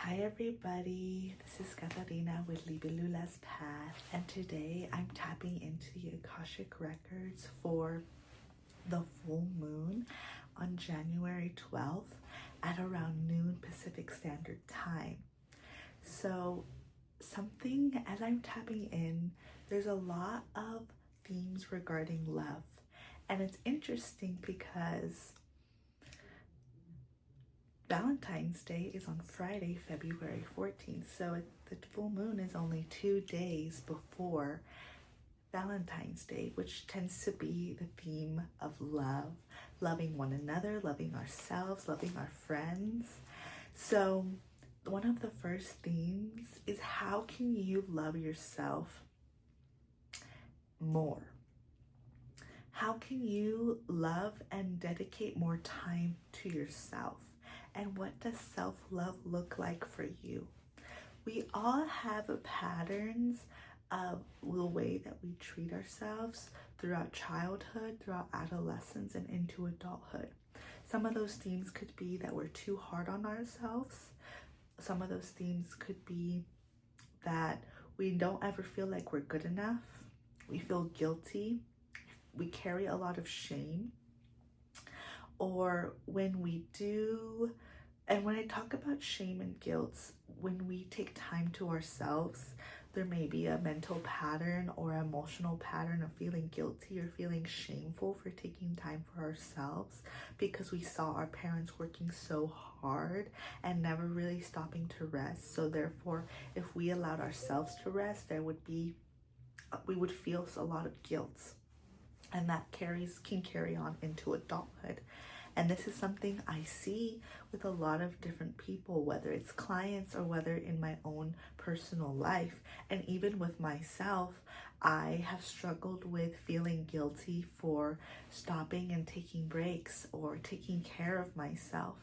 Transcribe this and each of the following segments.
Hi everybody, this is Katarina with Libelula's Path, and today I'm tapping into the Akashic records for the full moon on January 12th at around noon Pacific Standard Time. So something, as I'm tapping in, there's a lot of themes regarding love, and it's interesting because Valentine's Day is on Friday, February 14th, so the full moon is only 2 days before Valentine's Day, which tends to be the theme of love, loving one another, loving ourselves, loving our friends. So one of the first themes is, how can you love yourself more? How can you love and dedicate more time to yourself? And what does self-love look like for you? We all have patterns of the way that we treat ourselves throughout childhood, throughout adolescence, and into adulthood. Some of those themes could be that we're too hard on ourselves. Some of those themes could be that we don't ever feel like we're good enough. We feel guilty. We carry a lot of shame. Or when we do, and when I talk about shame and guilt, when we take time to ourselves, there may be a mental pattern or emotional pattern of feeling guilty or feeling shameful for taking time for ourselves because we saw our parents working so hard and never really stopping to rest. So therefore, if we allowed ourselves to rest, we would feel a lot of guilt. And that can carry on into adulthood. And this is something I see with a lot of different people, whether it's clients or whether in my own personal life. And even with myself, I have struggled with feeling guilty for stopping and taking breaks or taking care of myself.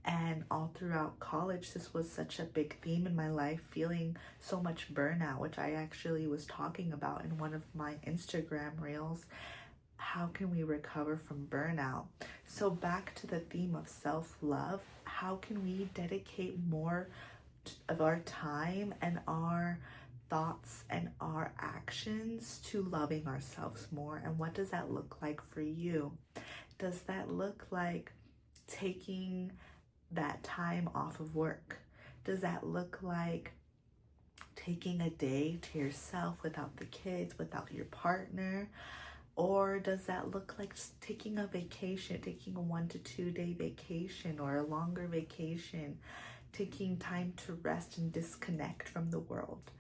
And all throughout college, this was such a big theme in my life, feeling so much burnout, which I actually was talking about in one of my Instagram reels. How can we recover from burnout? So back to the theme of self-love, how can we dedicate more of our time and our thoughts and our actions to loving ourselves more? And what does that look like for you? Does that look like taking that time off of work? Does that look like taking a day to yourself without the kids, without your partner? Or does that look like taking a vacation, taking a 1 to 2 day vacation or a longer vacation, taking time to rest and disconnect from the world?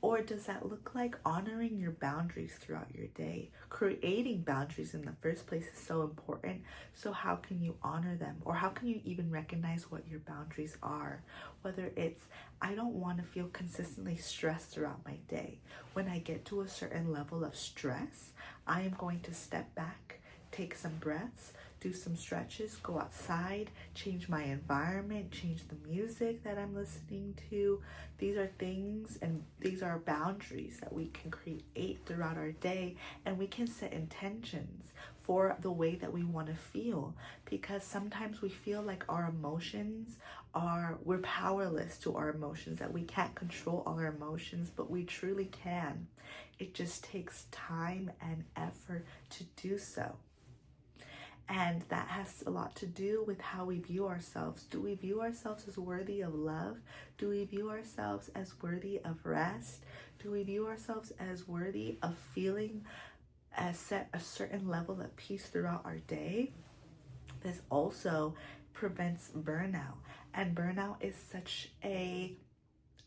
Or does that look like honoring your boundaries throughout your day? Creating boundaries in the first place is so important. So how can you honor them? Or how can you even recognize what your boundaries are? Whether it's, I don't want to feel consistently stressed throughout my day. When I get to a certain level of stress, I am going to step back, take some breaths, do some stretches, go outside, change my environment, change the music that I'm listening to. These are things and these are boundaries that we can create throughout our day, and we can set intentions for the way that we want to feel, because sometimes we feel like we're powerless to our emotions, that we can't control all our emotions, but we truly can. It just takes time and effort to do so. And that has a lot to do with how we view ourselves. Do we view ourselves as worthy of love? Do we view ourselves as worthy of rest? Do we view ourselves as worthy of feeling a certain level of peace throughout our day? This also prevents burnout. And burnout is such a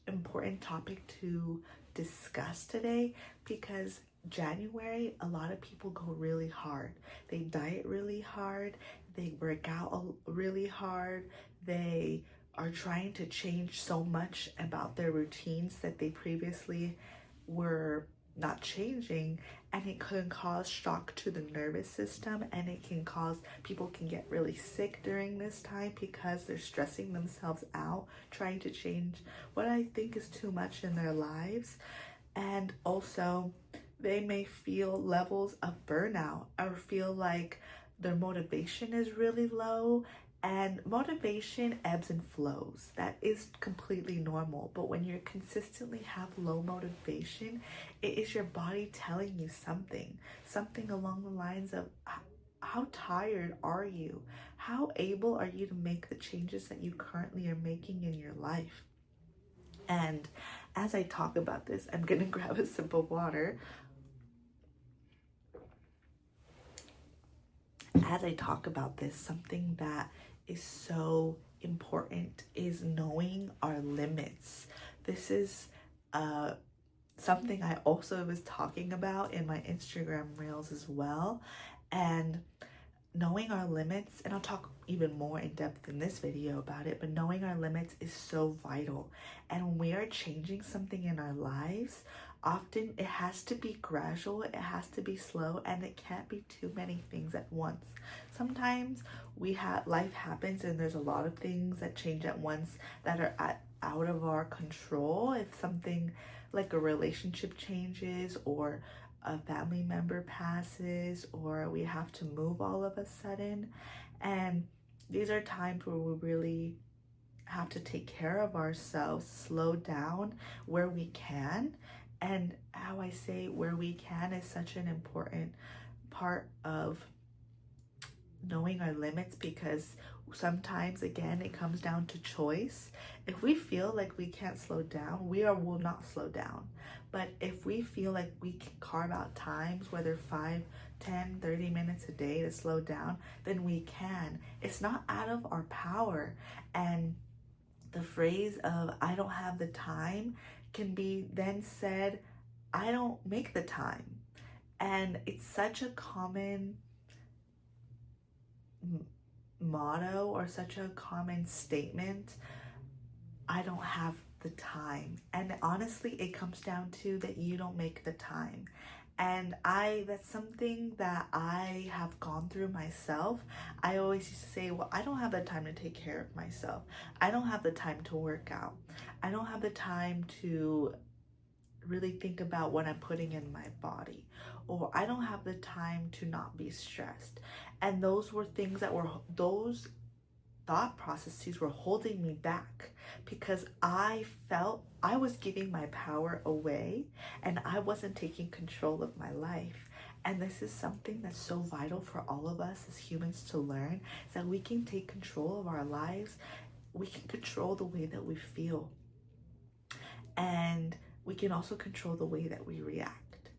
important topic to discuss today, because January, a lot of people go really hard. They diet really hard. They work out really hard. They are trying to change so much about their routines that they previously were not changing, and it can cause shock to the nervous system, and people can get really sick during this time because they're stressing themselves out trying to change what I think is too much in their lives. And also, they may feel levels of burnout or feel like their motivation is really low And motivation ebbs and flows. That is completely normal. But when you consistently have low motivation, it is your body telling you something along the lines of, how tired are you? How able are you to make the changes that you currently are making in your life? And as I talk about this, I'm going to grab a sip of water. As I talk about this, something that is so important is knowing our limits. This is something I also was talking about in my Instagram reels as well. And knowing our limits, and I'll talk even more in depth in this video about it, but knowing our limits is so vital. And when we are changing something in our lives, often it has to be gradual, it has to be slow, and it can't be too many things at once. Sometimes life happens and there's a lot of things that change at once that are out of our control. If something like a relationship changes, or a family member passes, or we have to move all of a sudden. And these are times where we really have to take care of ourselves, slow down where we can. And how I say where we can is such an important part of knowing our limits, because sometimes, again, it comes down to choice. If we feel like we can't slow down, will not slow down. But if we feel like we can carve out times, whether 5, 10, 30 minutes a day to slow down, then we can. It's not out of our power. And the phrase of "I don't have the time" can be then said, "I don't make the time." And it's such a common motto, or such a common statement. I don't have the time. And honestly, it comes down to that you don't make the time. And that's something that I have gone through myself. I always used to say, well, I don't have the time to take care of myself. I don't have the time to work out. I don't have the time to really think about what I'm putting in my body, or I don't have the time to not be stressed. And those thought processes were holding me back, because I felt I was giving my power away and I wasn't taking control of my life. And this is something that's so vital for all of us as humans to learn, is that we can take control of our lives. We can control the way that we feel. And we can also control the way that we react.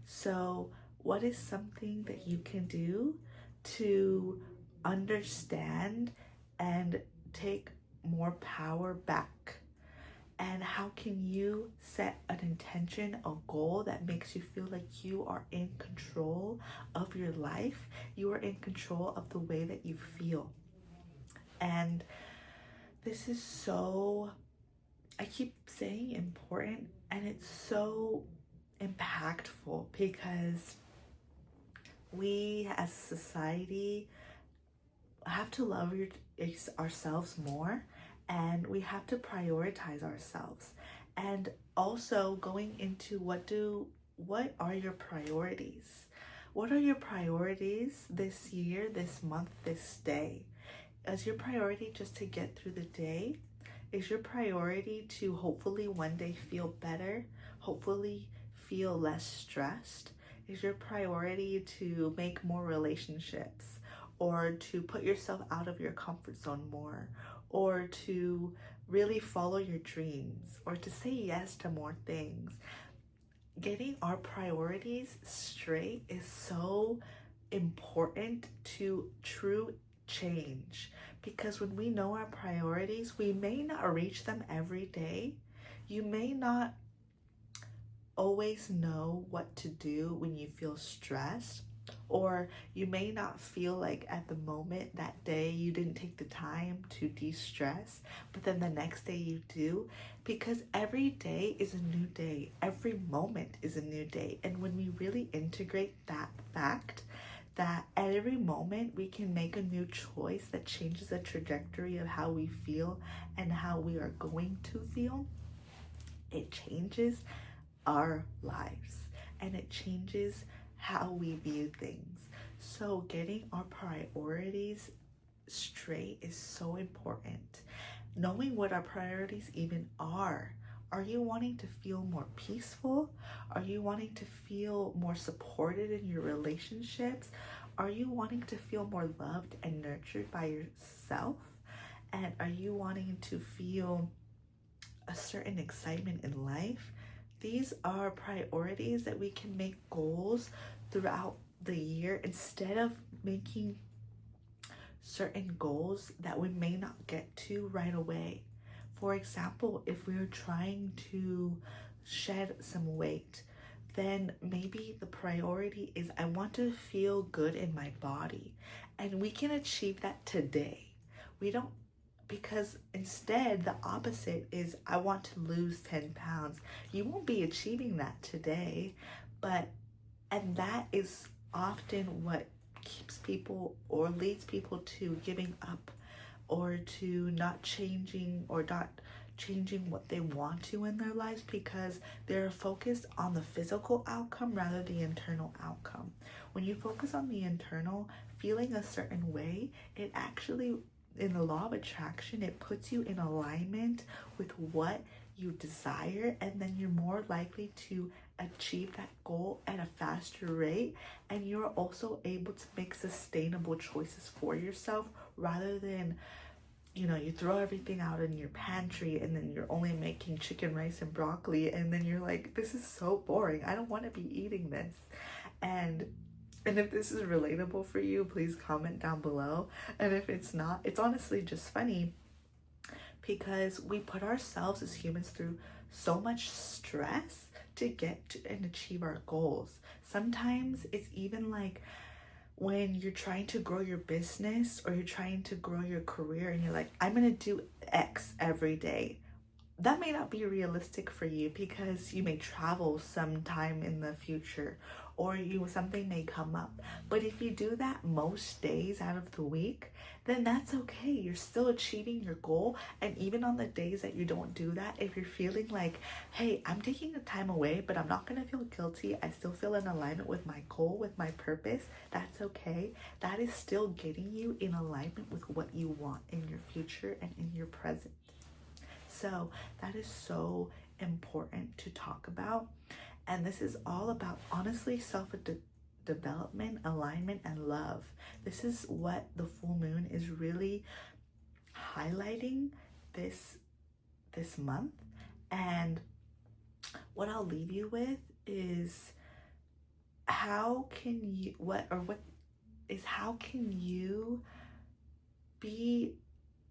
So what is something that you can do to understand and take more power back? And how can you set an intention, a goal that makes you feel like you are in control of your life? You are in control of the way that you feel. And this is so, I keep saying important, and it's so impactful, because we as a society have to love ourselves more, and we have to prioritize ourselves. And also going into what are your priorities? What are your priorities this year, this month, this day? Is your priority just to get through the day? Is your priority to hopefully one day feel better? Hopefully feel less stressed? Is your priority to make more relationships, or to put yourself out of your comfort zone more, or to really follow your dreams, or to say yes to more things? Getting our priorities straight is so important to true change, because when we know our priorities, we may not reach them every day. You may not always know what to do when you feel stressed, or you may not feel like at the moment that day you didn't take the time to de-stress, but then the next day you do, because every day is a new day. Every moment is a new day. And when we really integrate that fact, that at every moment we can make a new choice that changes the trajectory of how we feel and how we are going to feel, it changes our lives, and it changes how we view things. So getting our priorities straight is so important. Knowing what our priorities even are. Are you wanting to feel more peaceful? Are you wanting to feel more supported in your relationships? Are you wanting to feel more loved and nurtured by yourself? And are you wanting to feel a certain excitement in life? These are priorities that we can make goals throughout the year instead of making certain goals that we may not get to right away. For example, if we're trying to shed some weight, then maybe the priority is I want to feel good in my body. And we can achieve that today. We don't, because instead the opposite is I want to lose 10 pounds. You won't be achieving that today, and that is often what keeps people or leads people to giving up or to not changing what they want to in their lives, because they're focused on the physical outcome rather than the internal outcome. When you focus on the internal, feeling a certain way, it actually, in the law of attraction, it puts you in alignment with what you desire, and then you're more likely to achieve that goal at a faster rate, and you're also able to make sustainable choices for yourself rather than, you throw everything out in your pantry and then you're only making chicken rice and broccoli, and then you're like, this is so boring, I don't want to be eating this. And if this is relatable for you, please comment down below. And if it's not, it's honestly just funny because we put ourselves as humans through so much stress to get to and achieve our goals. Sometimes it's even like when you're trying to grow your business or you're trying to grow your career and you're like, I'm going to do X every day. That may not be realistic for you because you may travel sometime in the future or something may come up. But if you do that most days out of the week, then that's okay. You're still achieving your goal. And even on the days that you don't do that, if you're feeling like, hey, I'm taking the time away, but I'm not going to feel guilty, I still feel in alignment with my goal, with my purpose, that's okay. That is still getting you in alignment with what you want in your future and in your present. So that is so important to talk about. And this is all about, honestly, self-development, alignment, and love. This is what the full moon is really highlighting this month. And what I'll leave you with is how can you be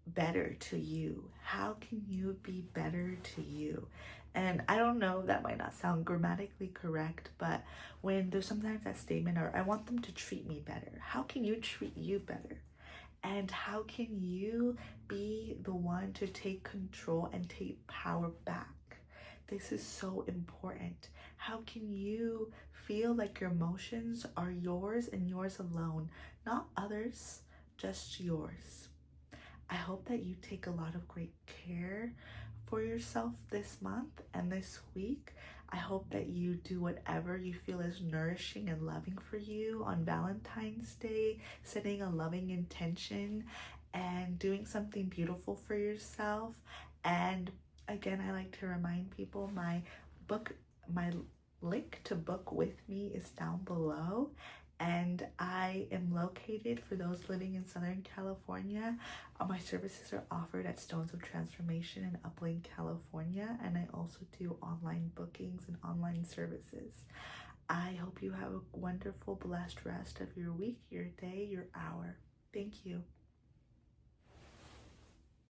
better to you? How can you be better to you? And I don't know, that might not sound grammatically correct, but when there's sometimes that statement, or I want them to treat me better, how can you treat you better? And how can you be the one to take control and take power back? This is so important. How can you feel like your emotions are yours and yours alone, not others, just yours? I hope that you take a lot of great care for yourself this month and this week. I hope that you do whatever you feel is nourishing and loving for you on Valentine's Day, setting a loving intention and doing something beautiful for yourself. And again, I like to remind people my link to book with me is down below. And I am located, for those living in Southern California, my services are offered at Stones of Transformation in Upland, California, and I also do online bookings and online services. I hope you have a wonderful, blessed rest of your week, your day, your hour. Thank you.